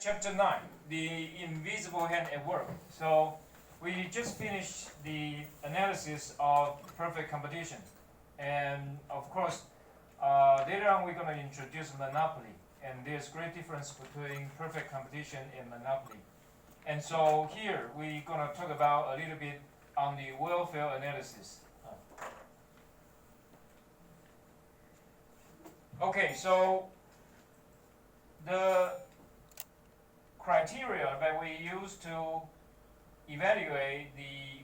Chapter 9, the invisible hand at work. So we just finished the analysis of perfect competition. And of course, later on we're going to introduce monopoly. And there's great difference between perfect competition and monopoly. And so here we're going to talk about a little bit on the welfare analysis. Okay, so the criteria that we use to evaluate the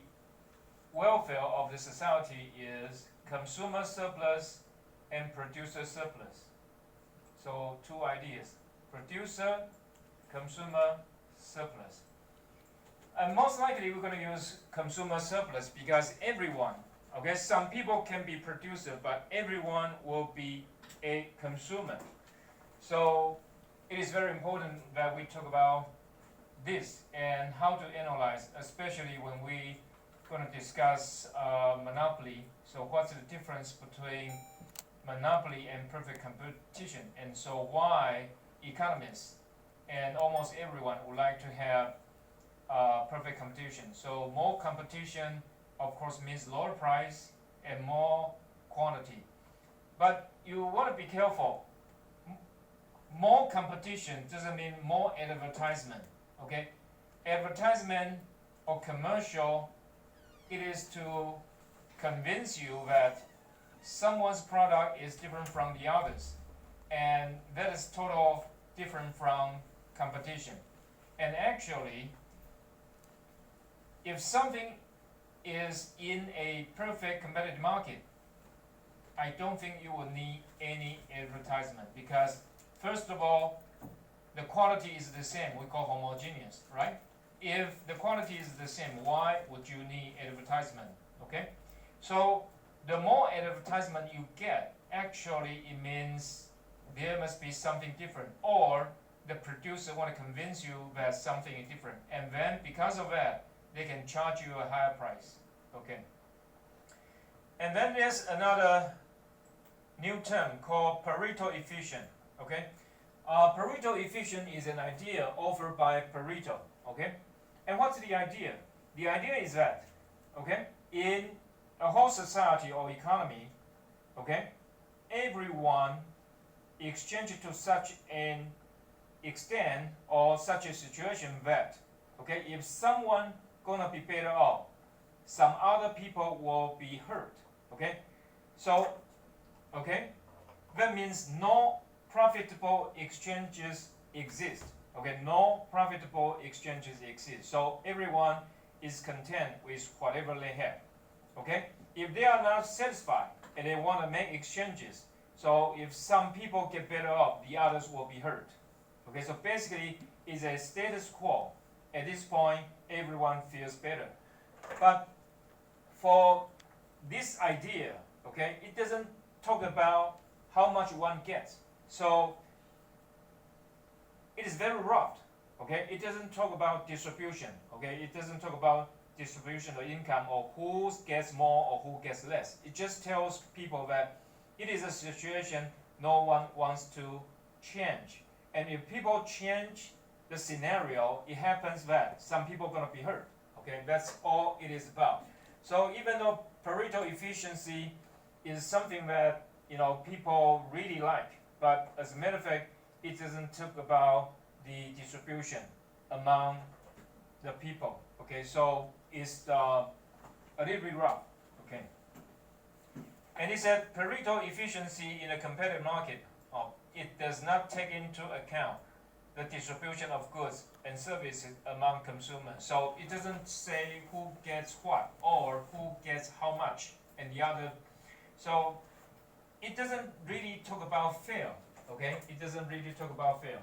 welfare of the society is consumer surplus and producer surplus. So two ideas, producer, consumer surplus. And most likely we're going to use consumer surplus because everyone, okay, some people can be producer, but everyone will be a consumer. So it is very important that we talk about this and how to analyze, especially when we going to discuss monopoly. So what's the difference between monopoly and perfect competition, and so why economists and almost everyone would like to have perfect competition. So more competition, of course, means lower price and more quantity. But you want to be careful. More competition doesn't mean more advertisement. Okay, advertisement or commercial, it is to convince you that someone's product is different from the others, and that is total different from competition. And actually, if something is in a perfect competitive market, I don't think you will need any advertisement because, first of all, the quality is the same. We call homogeneous, right? If the quality is the same, why would you need advertisement? Okay, so the more advertisement you get, actually it means there must be something different, or the producer want to convince you that something is different, and then because of that, they can charge you a higher price. Okay, and then there's another new term called Pareto Efficient. Okay, Pareto Efficient is an idea offered by Pareto. Okay, and what's the idea? The idea is that, okay, in a whole society or economy, okay, everyone exchanges to such an extent or such a situation that, okay, if someone gonna be better off, some other people will be hurt. Okay, so, okay, that means no profitable exchanges exist. Okay, no profitable exchanges exist. So everyone is content with whatever they have. Okay, if they are not satisfied and they want to make exchanges, so if some people get better off, the others will be hurt. Okay, so basically it's a status quo. At this point, everyone feels better. But for this idea, okay, it doesn't talk about how much one gets. So it is very rough. Okay, it doesn't talk about distribution. Okay, it doesn't talk about distribution of income or who gets more or who gets less. It just tells people that it is a situation no one wants to change. And if people change the scenario, it happens that some people are going to be hurt. Okay, that's all it is about. So even though Pareto efficiency is something that people really like, but as a matter of fact, it doesn't talk about the distribution among the people. Okay, so it's a little bit rough. Okay, and it said Pareto efficiency in a competitive market, it does not take into account the distribution of goods and services among consumers. So it doesn't say who gets what or who gets how much and the other. So it doesn't really talk about fair. Okay, it doesn't really talk about fair.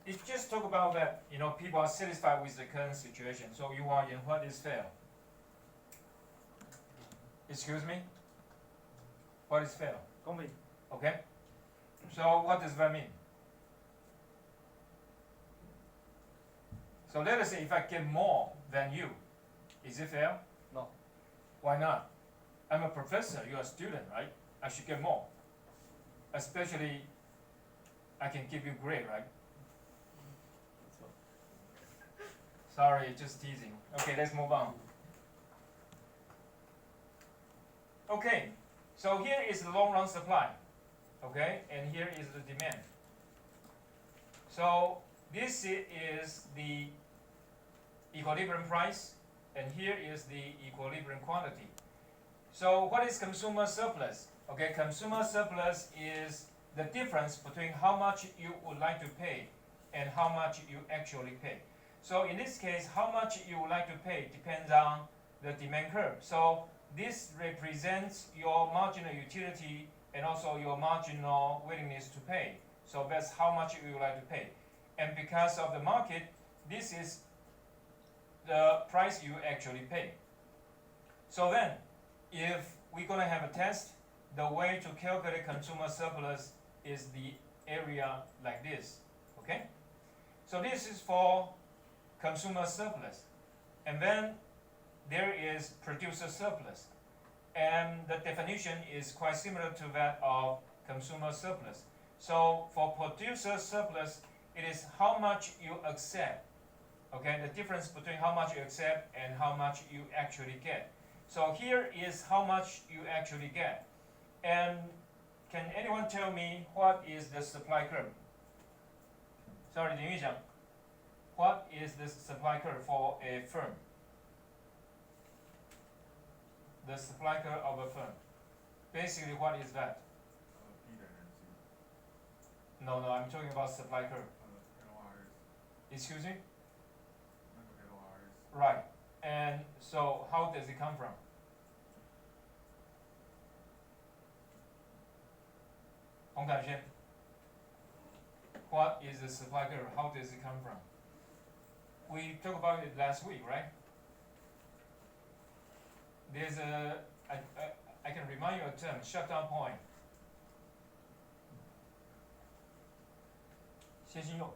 It just talk about that people are satisfied with the current situation. So you are in what is fair? Excuse me? What is fair? 公平 Okay. So what does that mean? So let us say if I get more than you, is it fair? No. Why not? I'm a professor, you're a student, right? I should get more. Especially, I can give you grade, right? Sorry, just teasing. Okay, let's move on. Okay, so here is the long run supply. Okay, and here is the demand. So this is the equilibrium price, and here is the equilibrium quantity. So what is consumer surplus? Okay, consumer surplus is the difference between how much you would like to pay and how much you actually pay. So in this case, how much you would like to pay depends on the demand curve. So this represents your marginal utility and also your marginal willingness to pay. So that's how much you would like to pay. And because of the market, this is the price you actually pay. So then, if we're going to have a test, the way to calculate consumer surplus is the area like this. Okay? So this is for consumer surplus. And then there is producer surplus. And the definition is quite similar to that of consumer surplus. So for producer surplus, it is how much you accept. Okay, the difference between how much you accept and how much you actually get. So here is how much you actually get. And can anyone tell me what is the supply curve? Sorry, 林玉祥. What is the supply curve for a firm? The supply curve of a firm. Basically, what is that? P等于 Q。 No, I'm talking about supply curve. LRS。 Excuse me? 那个 LRS。 Right. And so, how does it come from? Hong Kai-Shen. What is the supply curve? How does it come from? We talked about it last week, right? There's I can remind you a term, shutdown point. 谢欣佑.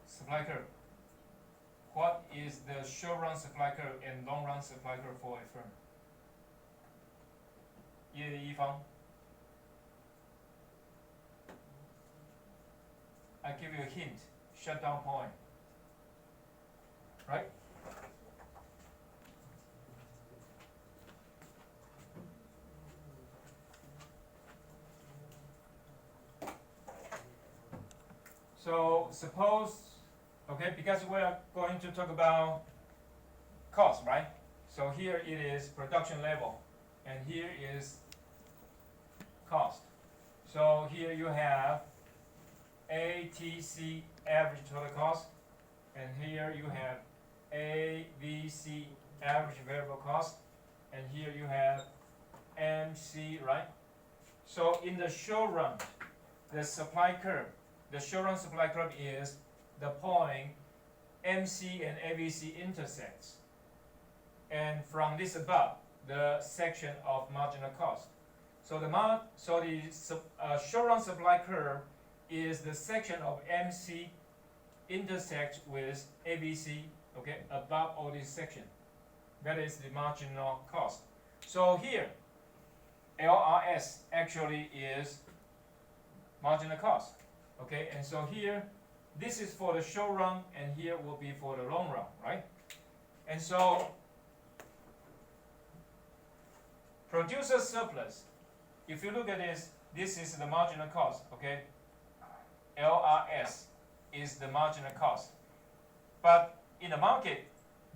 Supply curve. What is the short run supply curve and long run supply curve for a firm? 叶一方. I give you a hint, shutdown point. Right? So suppose, okay, because we are going to talk about cost, right? So here it is production level, and here is cost. So here you have ATC, average total cost, and here you have ABC, average variable cost, and here you have MC, right? So in the short run, the supply curve, the short run supply curve is the point MC and ABC intersects. And from this above, the section of marginal cost. So the short run supply curve is the section of MC intersects with ABC, okay, above all this section. That is the marginal cost. So here, LRS actually is marginal cost, okay, and so here, this is for the short run, and here will be for the long run, right? And so, producer surplus, if you look at this is the marginal cost, okay? LRS is the marginal cost. But in the market,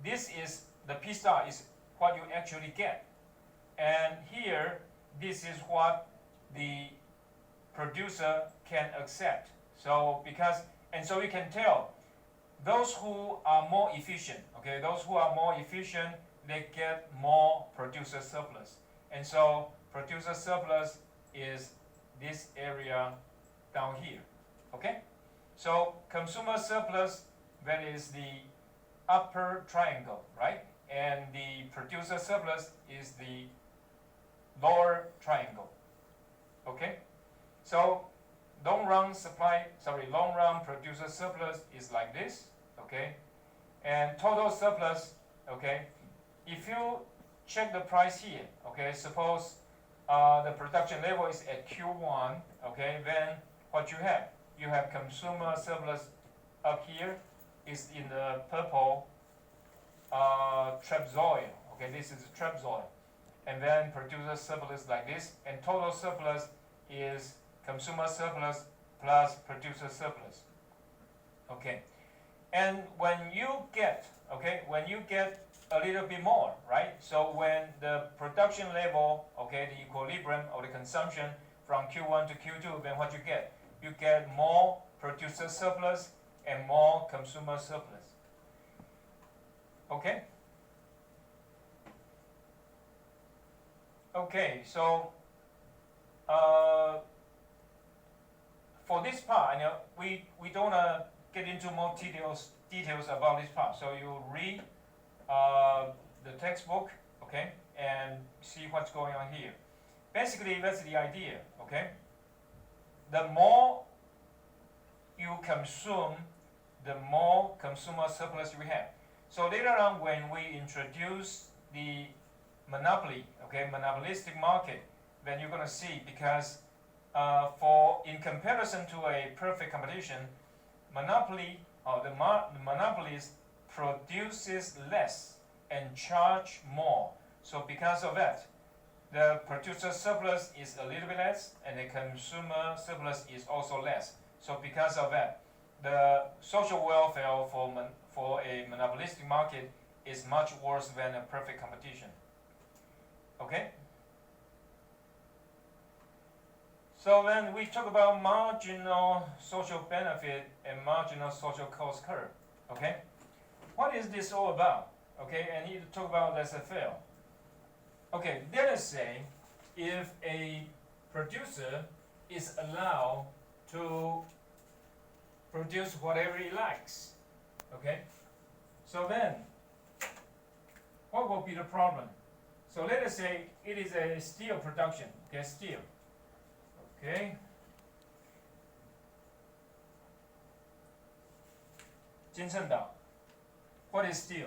this is the P star is what you actually get. And here, this is what the producer can accept. So so you can tell those who are more efficient, okay, those who are more efficient, they get more producer surplus. And so producer surplus is this area down here, okay? So consumer surplus, that is the upper triangle, right? And the producer surplus is the lower triangle, okay? So long run producer surplus is like this, okay? And total surplus, okay? If you check the price here, okay, suppose the production level is at Q1, okay, then what you have consumer surplus up here is in the purple trapezoid. Okay, this is trapezoid. And then producer surplus like this, and total surplus is consumer surplus plus producer surplus. Okay, and when you get a little bit more, right? So when the production level, okay, the equilibrium of the consumption from Q1 to Q2, then what you get? You get more producer surplus and more consumer surplus. Okay? Okay, so for this part, we don't get into more details about this part. So you read the textbook, okay, and see what's going on here. Basically, that's the idea, okay? The more you consume, the more consumer surplus you have. So later on, when we introduce the monopoly, okay, monopolistic market, then you're going to see, because in comparison to a perfect competition, monopoly or the monopolist produces less and charge more. So because of that, the producer surplus is a little bit less, and the consumer surplus is also less. So because of that, the social welfare for a monopolistic market is much worse than a perfect competition. Okay? So then we talk about marginal social benefit and marginal social cost curve. Okay? What is this all about? Okay, and here to talk about laissez-faire. Okay, let us say if a producer is allowed to produce whatever he likes. Okay? So then, what will be the problem? So let us say it is a steel production. Okay, steel. Okay. 金圣岛. What is steel?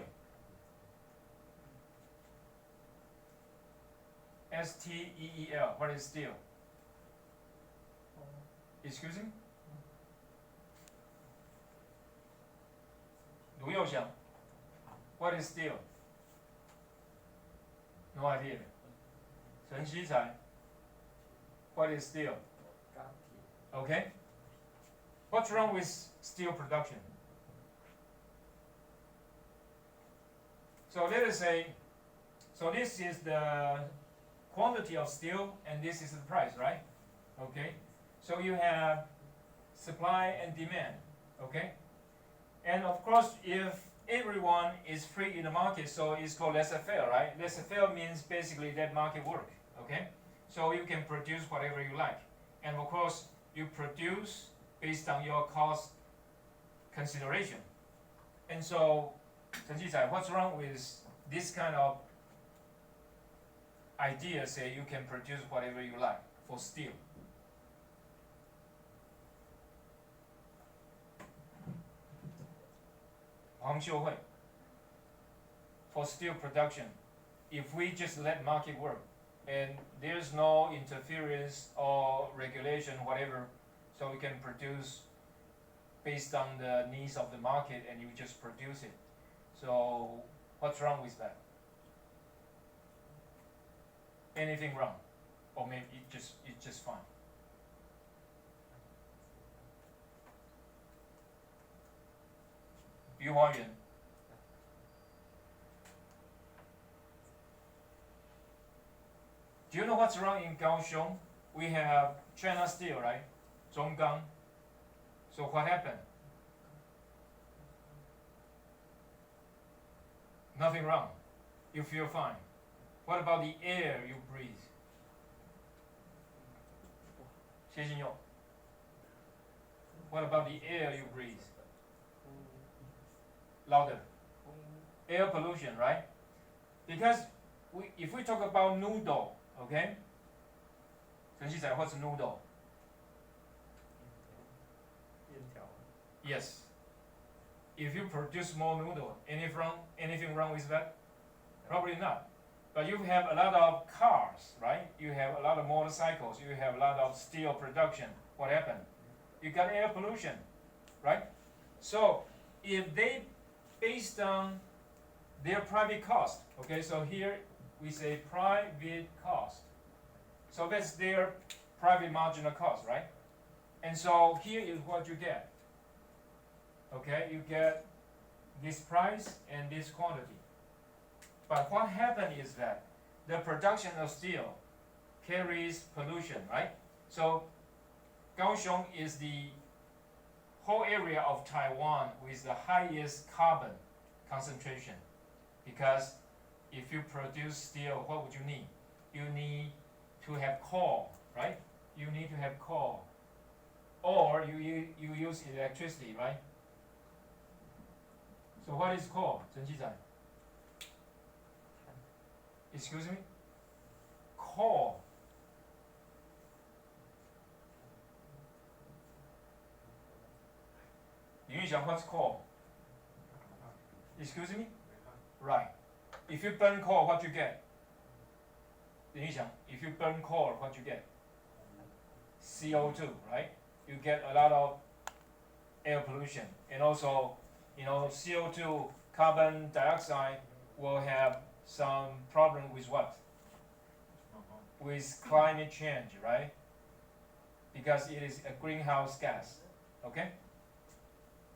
S-T-E-E-L. What is steel? Excuse me? 卢佑祥. What is steel? No idea. 陈希才. What is steel? Okay. What's wrong with steel production? So let us say, so this is the quantity of steel and this is the price, right? Okay. So you have supply and demand, okay? And of course, if everyone is free in the market, so it's called laissez-faire, right? Laissez-faire means basically let market work, okay? So you can produce whatever you like. And of course, you produce based on your cost consideration. And so, Chen Jizai, what's wrong with this kind of idea, say you can produce whatever you like for steel? Hong Xiuhui, for steel production, if we just let market work, and there's no interference or regulation, whatever, so we can produce based on the needs of the market and you just produce it. So what's wrong with that? Anything wrong? Or maybe it's just fine? Yu Huayuan. Do you know what's wrong in Kaohsiung? We have China Steel, right? Zhonggang. So what happened? Nothing wrong. You feel fine. What about the air you breathe? 谢金佑. What about the air you breathe? Louder. Air pollution, right? Because if we talk about noodle, okay? Chen Xizai, what's noodle? Yes. If you produce more noodle, anything wrong with that? Probably not. But you have a lot of cars, right? You have a lot of motorcycles. You have a lot of steel production. What happened? You got air pollution, right? So if they based on their private cost, okay, so here we say private cost. So that's their private marginal cost, right? And so here is what you get. Okay, you get this price and this quantity. But what happened is that the production of steel carries pollution, right? So Kaohsiung is the whole area of Taiwan with the highest carbon concentration, because if you produce steel, what would you need? You need to have coal, right? You need to have coal, or you use electricity, right? So what is coal, Chen Qizai? Excuse me? Coal. Yuan, what's coal? Excuse me? Right. If you burn coal, what you get? Yuan, if you burn coal, what you get? CO2, right? You get a lot of air pollution, and also, CO2, carbon dioxide will have some problem with what? With climate change, right? Because it is a greenhouse gas. Okay?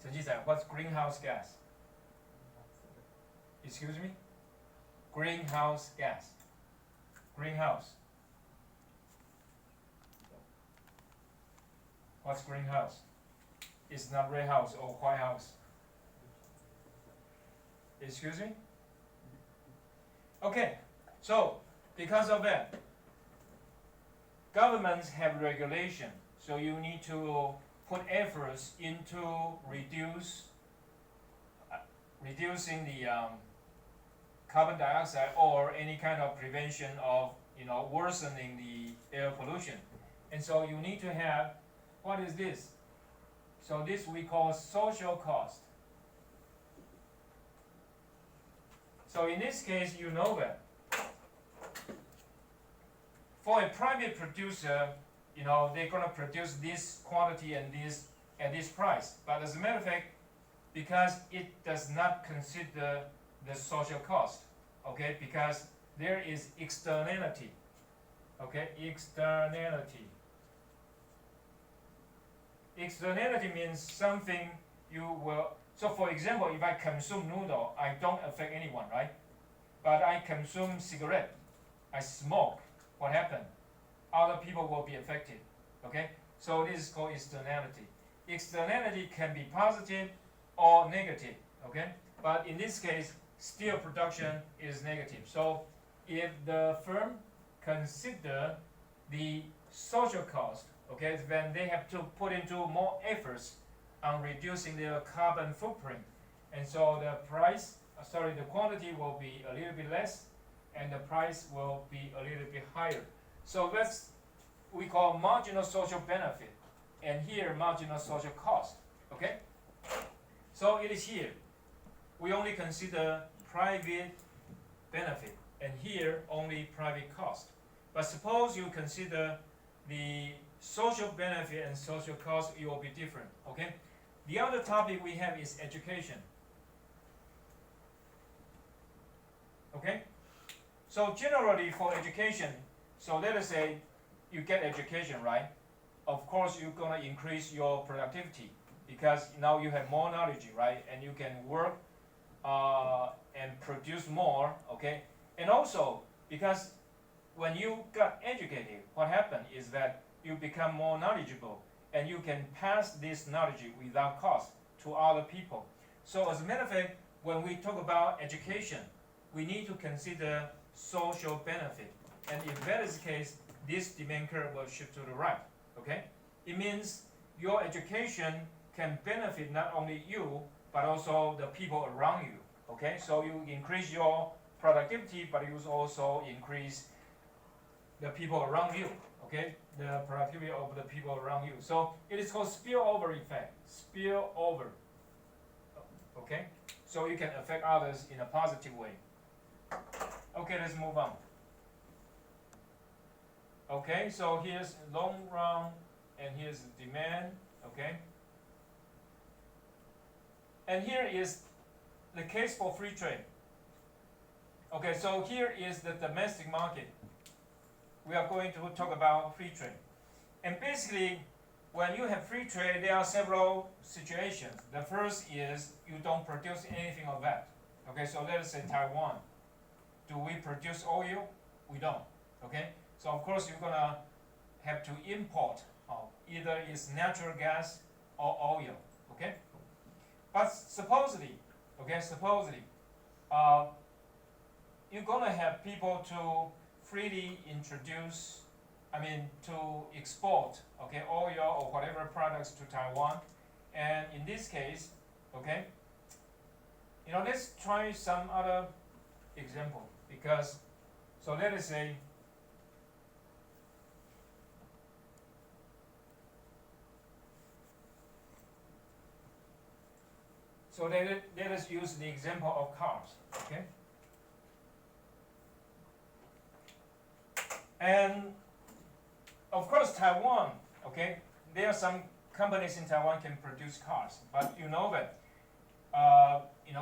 Chen Qizai, what's greenhouse gas? Excuse me? Greenhouse gas. Greenhouse. What's greenhouse? It's not red house or white house. Excuse me? Okay, so because of that, governments have regulation, so you need to put efforts into reducing the carbon dioxide or any kind of prevention of worsening the air pollution. And so you need to have, what is this? So this we call social cost. So in this case, you know that for a private producer, they're gonna produce this quantity and this at this price. But as a matter of fact, because it does not consider the social cost, okay? Because there is externality, okay? Externality. Externality means something you will. So for example, if I consume noodle, I don't affect anyone, right? But I consume cigarette, I smoke, what happened? Other people will be affected, okay? So this is called externality. Externality can be positive or negative, okay? But in this case, steel production is negative. So if the firm consider the social cost, okay, then they have to put into more efforts on reducing their carbon footprint. And so the the quantity will be a little bit less, and the price will be a little bit higher. So that's we call marginal social benefit, and here marginal social cost, okay? So it is here. We only consider private benefit, and here only private cost. But suppose you consider the social benefit and social cost, it will be different, okay? The other topic we have is education. Okay? So generally for education, so let us say you get education, right? Of course you're gonna increase your productivity because now you have more knowledge, right? And you can work and produce more, okay? And also because when you got educated, what happened is that you become more knowledgeable, and you can pass this knowledge without cost to other people. So as a matter of fact, when we talk about education, we need to consider social benefit. And if that is the case, this demand curve will shift to the right, okay? It means your education can benefit not only you, but also the people around you, okay? So you increase your productivity, but you also increase the people around you, okay? The productivity of the people around you. So it is called spillover effect. Spillover. Okay? So you can affect others in a positive way. Okay, let's move on. Okay, so here's long run and here's demand. Okay? And here is the case for free trade. Okay, so here is the domestic market. We are going to talk about free trade. And basically, when you have free trade, there are several situations. The first is you don't produce anything of that. Okay, so let us say Taiwan. Do we produce oil? We don't. Okay, so of course you're gonna have to import either it's natural gas or oil. Okay, but supposedly, you're gonna have people to freely introduce, to export, okay, oil or whatever products to Taiwan. And in this case, okay, let's try some other example because, so let us say, let us use the example of cars, okay? And of course, Taiwan, okay, there are some companies in Taiwan can produce cars, but you know that,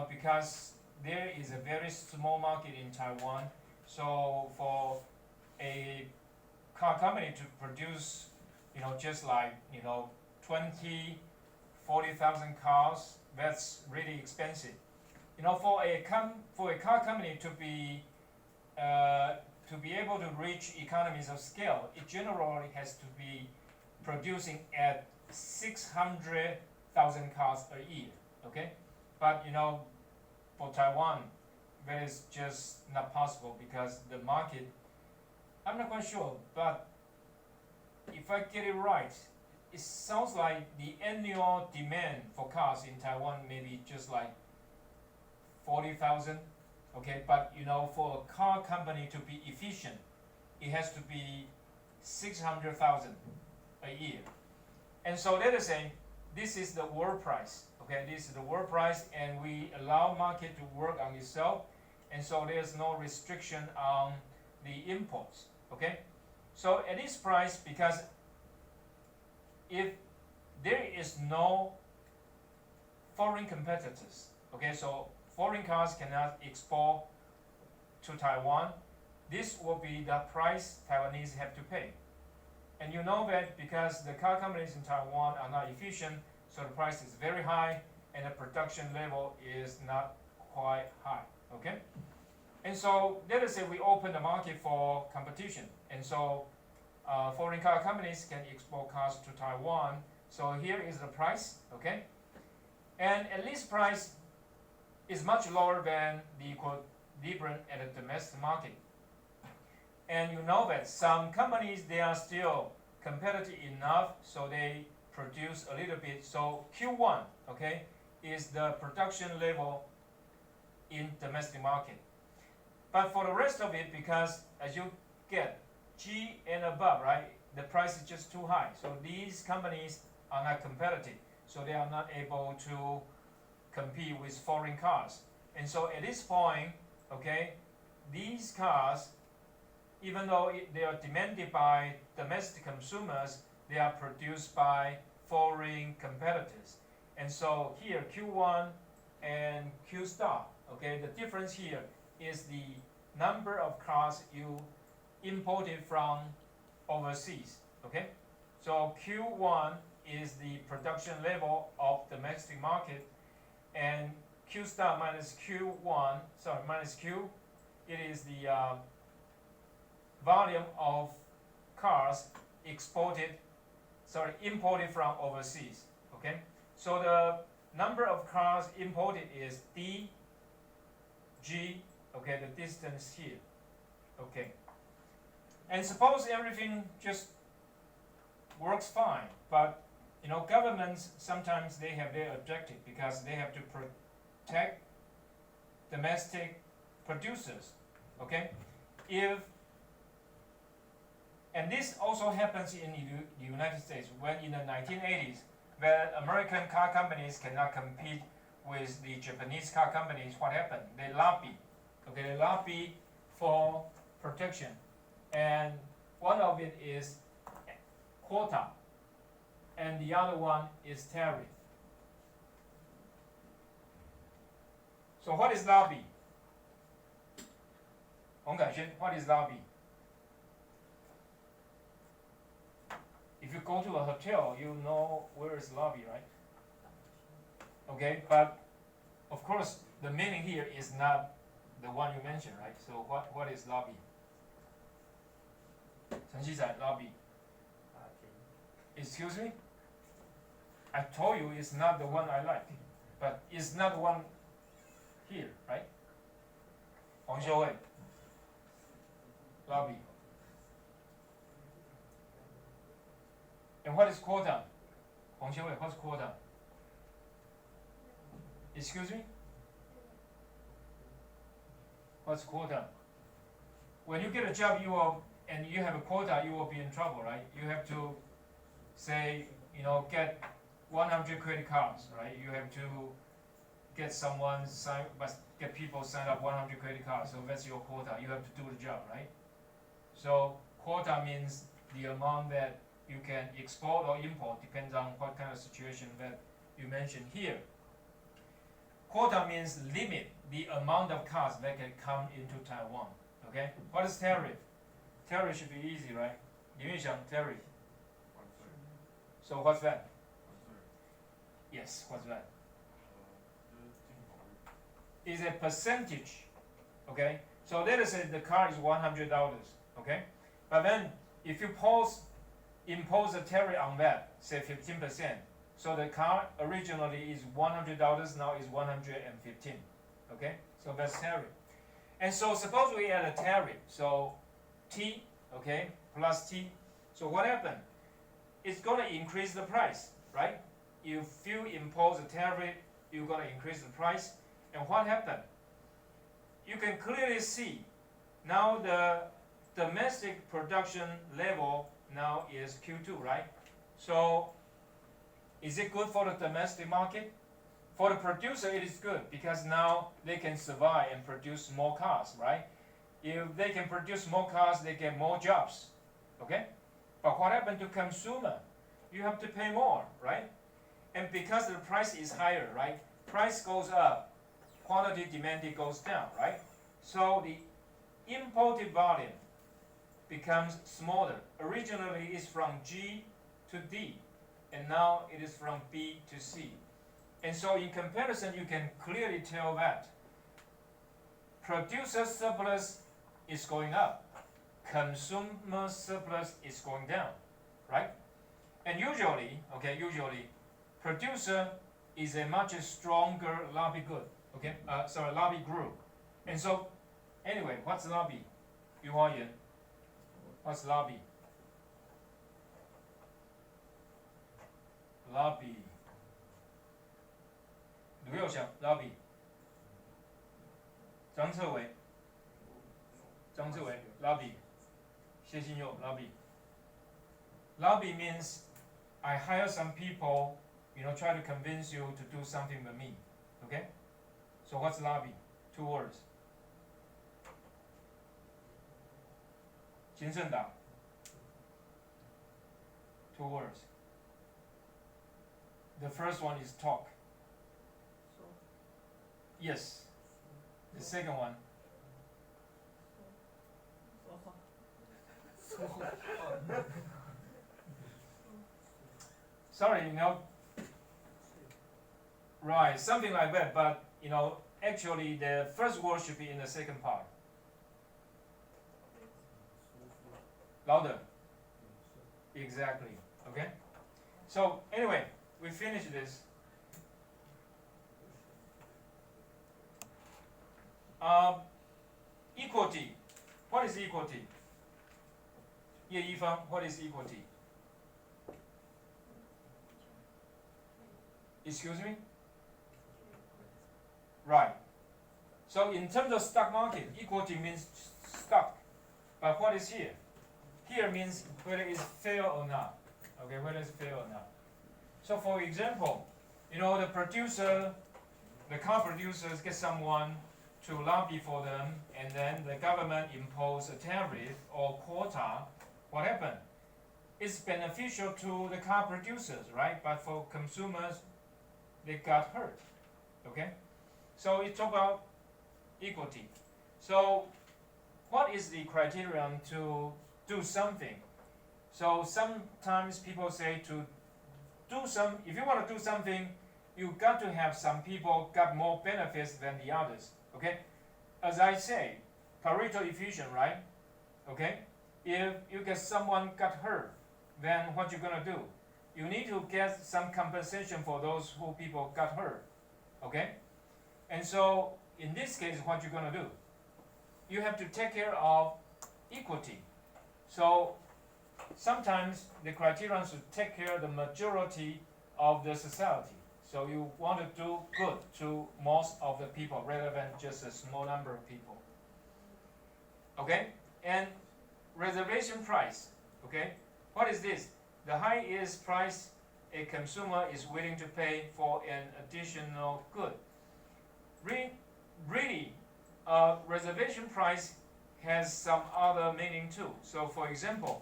because there is a very small market in Taiwan, so for a car company to produce, just like, 20, 40,000 cars, that's really expensive. For a car company to be able to reach economies of scale, it generally has to be producing at 600,000 cars a year. Okay, but for Taiwan, that is just not possible because the market. I'm not quite sure, but if I get it right, it sounds like the annual demand for cars in Taiwan may be just like 40,000. Okay, but for a car company to be efficient, it has to be 600,000 a year. And so let us say this is the world price. Okay, this is the world price, and we allow market to work on itself, and so there's no restriction on the imports. Okay, so at this price, because if there is no foreign competitors, okay, so foreign cars cannot export to Taiwan, this will be the price Taiwanese have to pay. And you know that because the car companies in Taiwan are not efficient, so the price is very high and the production level is not quite high. Okay? And so let us say we open the market for competition, and so foreign car companies can export cars to Taiwan. So here is the price, okay? And at least price is much lower than the equilibrium at the domestic market. And you know that some companies, they are still competitive enough, so they produce a little bit. So Q1, okay, is the production level in domestic market. But for the rest of it, because as you get G and above, right, the price is just too high. So these companies are not competitive, so they are not able to compete with foreign cars. And so at this point, okay, these cars, even though they are demanded by domestic consumers, they are produced by foreign competitors. And so here, Q1 and Q star, okay, the difference here is the number of cars you imported from overseas, okay? So Q1 is the production level of domestic market, and Q star minus Q1, minus Q, it is the volume of cars imported from overseas, okay? So the number of cars imported is D, G, okay, the distance here, okay? And suppose everything just works fine, but governments sometimes they have their objective because they have to protect domestic producers, okay? And this also happens in the United States when in the 1980s, where American car companies cannot compete with the Japanese car companies. What happened? They lobby for protection, and one of it is quota, and the other one is tariff. So what is lobby? 洪凯轩, what is lobby? If you go to a hotel, you know where is lobby, right? Okay, but of course the meaning here is not the one you mentioned, right? So what is lobby? 陈希仔, lobby. Excuse me? I told you it's not the one I like, but it's not the one here, right? 黄修慧, lobby. And what is quota? 黄修慧, what's quota? Excuse me? What's quota? When you get a job, and you have a quota, you will be in trouble, right? You have to say, get 100 credit cards, right? You have to get people sign up 100 credit cards. So that's your quota. You have to do the job, right? So quota means the amount that you can export or import, depends on what kind of situation that you mentioned here. Quota means limit the amount of cars that can come into Taiwan. Okay? What is tariff? Tariff should be easy, right? 林玉祥, tariff. So what's that? Yes, what's that? Is a percentage. Okay? So let us say the car is $100. Okay? But then if you impose a tariff on that, say 15%. So the car originally is $100, now is $115. Okay? So that's tariff. And so suppose we add a tariff. So T, okay, plus T. So what happened? It's going to increase the price, right? If you impose a tariff, you're going to increase the price. And what happened? You can clearly see now the domestic production level now is Q2, right? So is it good for the domestic market? For the producer, it is good because now they can survive and produce more cars, right? If they can produce more cars, they get more jobs, okay? But what happened to consumer? You have to pay more, right? And because the price is higher, right? Price goes up, quantity demanded goes down, right? So the imported volume becomes smaller. Originally, it's from G to D, and now it is from B to C. And so in comparison, you can clearly tell that producer surplus is going up, consumer surplus is going down, right? And usually, producer is a much stronger lobby good, lobby group. And so, anyway, what's lobby? Yuan, what's lobby? Lobby. 卢佑祥 lobby. 张策伟 lobby. 谢信佑 lobby. Lobby means I hire some people, try to convince you to do something with me. Okay? So what's lobby? 2 words. 金盛达 2 words. The first one is talk. Yes. The second one. Sorry, right, something like that, but actually the first word should be in the second part. Louder. Exactly. Okay? So anyway, we finished this. Equality. What is equality? 叶一方, what is equality? Excuse me? Right. So in terms of stock market, equality means stock. But what is here? Here means whether it's fair or not. Okay, whether it's fair or not. So for example, the car producers get someone to lobby for them, and then the government impose a tariff or quota. What happened? It's beneficial to the car producers, right? But for consumers, they got hurt. Okay? So it talk about equity. So what is the criterion to do something? So sometimes people say to do some, if you want to do something, you got to have some people got more benefits than the others. Okay? As I say, Pareto Efficient, right? Okay? If you get someone got hurt, then what you gonna do? You need to get some compensation for those who people got hurt. Okay? And so in this case, what you're gonna do? You have to take care of equity. So sometimes the criterion is to take care of the majority of the society. So you want to do good to most of the people rather than just a small number of people. Okay? And reservation price. Okay? What is this? The highest price a consumer is willing to pay for an additional good. Really, reservation price has some other meaning too. So for example,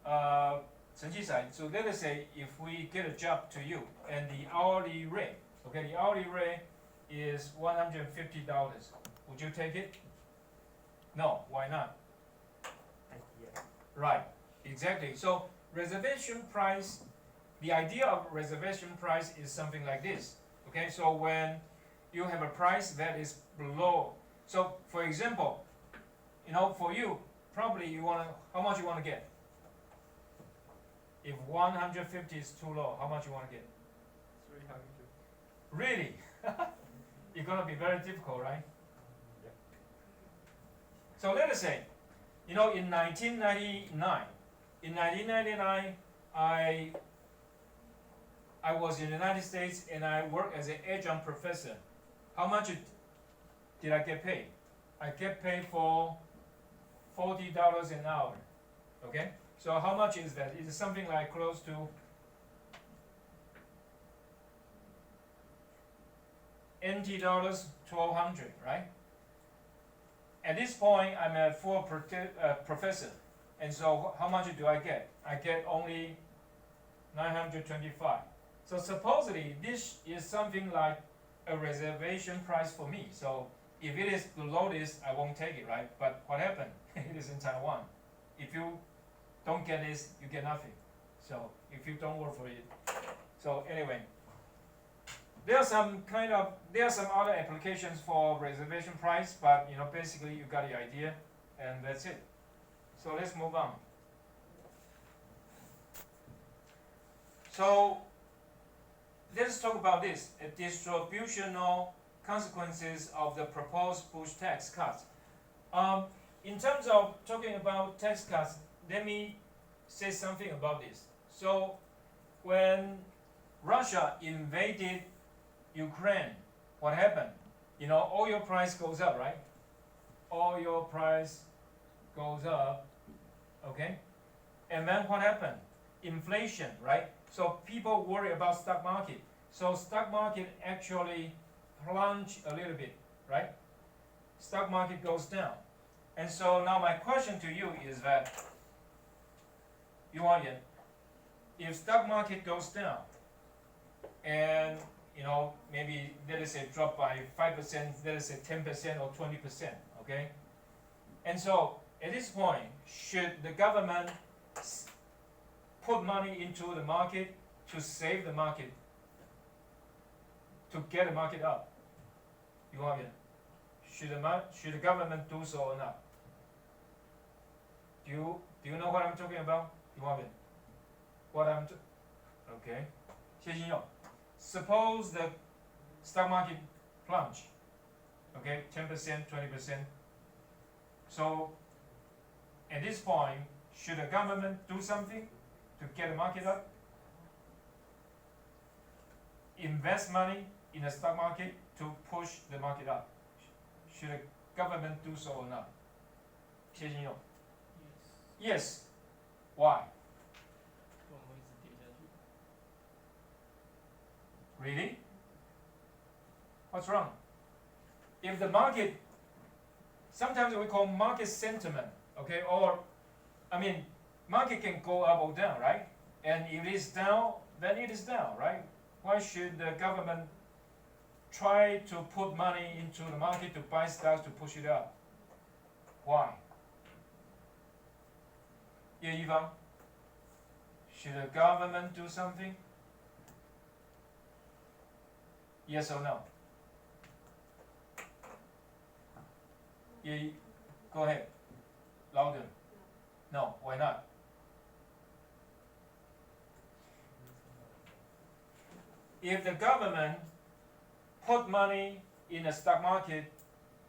Chen Qisai, so let us say if we get a job to you and the hourly rate, okay, the hourly rate is $150. Would you take it? No, why not? Right, exactly. So reservation price, the idea of reservation price is something like this. Okay, so when you have a price that is below, so for example, for you, probably you wanna, how much you wanna get? If 150 is too low, how much you wanna get? 300. Really? It's gonna be very difficult, right? Yeah. So let us say, in 1999, I was in the United States and I worked as an adjunct professor. How much did I get paid? I get paid for $40 an hour. Okay? So how much is that? It's something like close to NT dollars 1,200, right? At this point, I'm a full professor, and so how much do I get? I get only 925. So supposedly, this is something like a reservation price for me. So if it is below this, I won't take it, right? But what happened? It is in Taiwan. If you don't get this, you get nothing. So if you don't work for it. So anyway, there are some other applications for reservation price, but basically you got the idea, and that's it. So let's move on. So let's talk about this, distributional consequences of the proposed push tax cuts. In terms of talking about tax cuts, let me say something about this. So when Russia invaded Ukraine, what happened? Oil price goes up, right? Oil price goes up, okay? And then what happened? Inflation, right? So people worry about stock market. So stock market actually plunged a little bit, right? Stock market goes down. And so now my question to you is that, Yuan Yan, if stock market goes down, and maybe let us say drop by 5%, let us say 10% or 20%, okay? And so at this point, should the government put money into the market to save the market, to get the market up? Yuan Yan, should the government do so or not? Do you know what I'm talking about? Yuan Yan, okay. 谢金佑. Suppose the stock market plunge, okay, 10%, 20%. So at this point, should the government do something to get the market up? Invest money in the stock market to push the market up. Should the government do so or not? 谢金佑. Yes. Why? Really? What's wrong? If the market, sometimes we call market sentiment, okay, market can go up or down, right? And if it is down, then it is down, right? Why should the government try to put money into the market to buy stocks to push it up. Why? 叶一方 should the government do something? Yes or no? Go ahead. Louder. No, why not? If the government put money in the stock market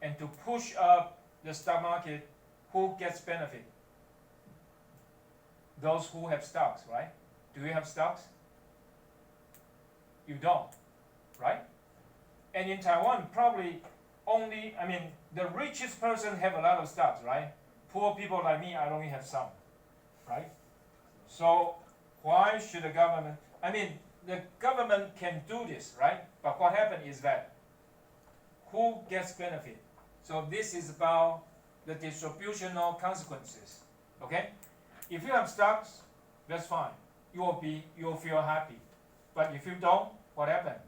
and to push up the stock market, who gets benefit? Those who have stocks, right? Do you have stocks? You don't, right? And in Taiwan, probably only, the richest person have a lot of stocks, right? Poor people like me, I only have some, right? So why should the government, the government can do this, right? But what happened is that who gets benefit? So this is about the distributional consequences, okay? If you have stocks, that's fine. You'll feel happy. But if you don't, what happened?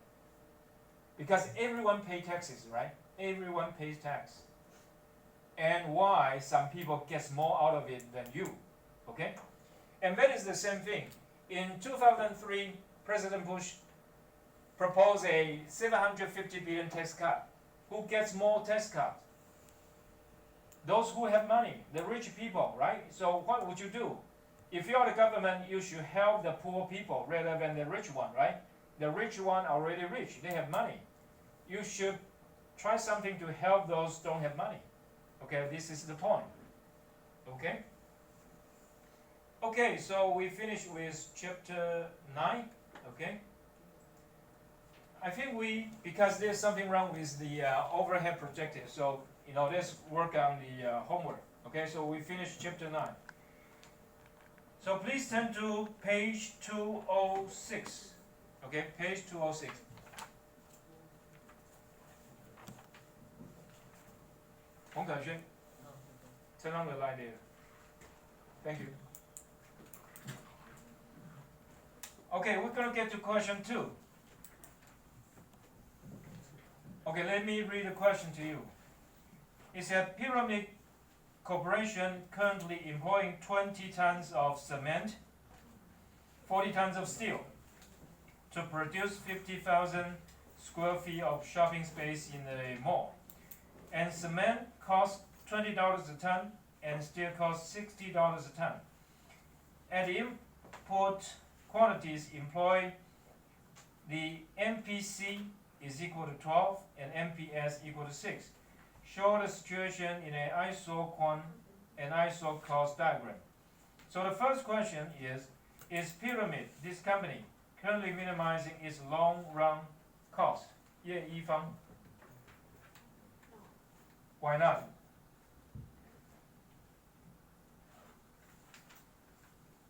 Because everyone pays taxes, right? Everyone pays tax. And why some people get more out of it than you, okay? And that is the same thing. In 2003, President Bush proposed a $750 billion tax cut. Who gets more tax cuts? Those who have money, the rich people, right? So what would you do? If you are the government, you should help the poor people rather than the rich one, right? The rich one are already rich, they have money. You should try something to help those who don't have money. Okay, this is the point. Okay? Okay, so we finish with chapter 9, okay? I think because there's something wrong with the overhead projective, so let's work on the homework. Okay, so we finished chapter 9. So please turn to page 206. Okay, page 206. Hong Kai-Xuan, turn on the light there. Thank you. Okay, we're going to get to question 2. Okay, let me read the question to you. It said, Pyramid Corporation currently employing 20 tons of cement, 40 tons of steel to produce 50,000 square feet of shopping space in a mall. And cement costs $20 a ton and steel costs $60 a ton. At the input quantities employed, the MPC is equal to 12 and MPS equal to 6. Show the situation in an iso-quant and iso-cost diagram. So the first question is Pyramid, this company, currently minimizing its long-run cost? Ye Yifang. Why not?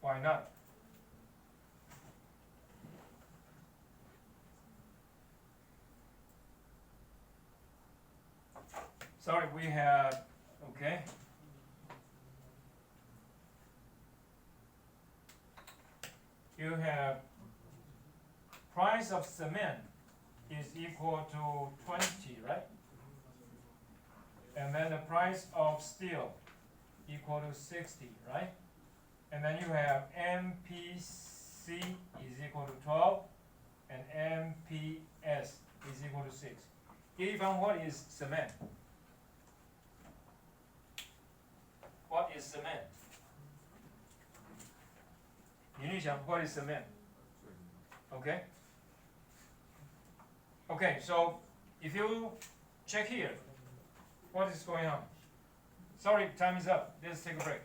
Why not? Sorry, we have, okay. You have price of cement is equal to 20, right? And then the price of steel equal to 60, right? And then you have MPC is equal to 12 and MPS is equal to 6. Even what is cement? What is cement? What is cement? Okay? Okay, so if you check here, what is going on? Sorry, time is up. Let's take a break.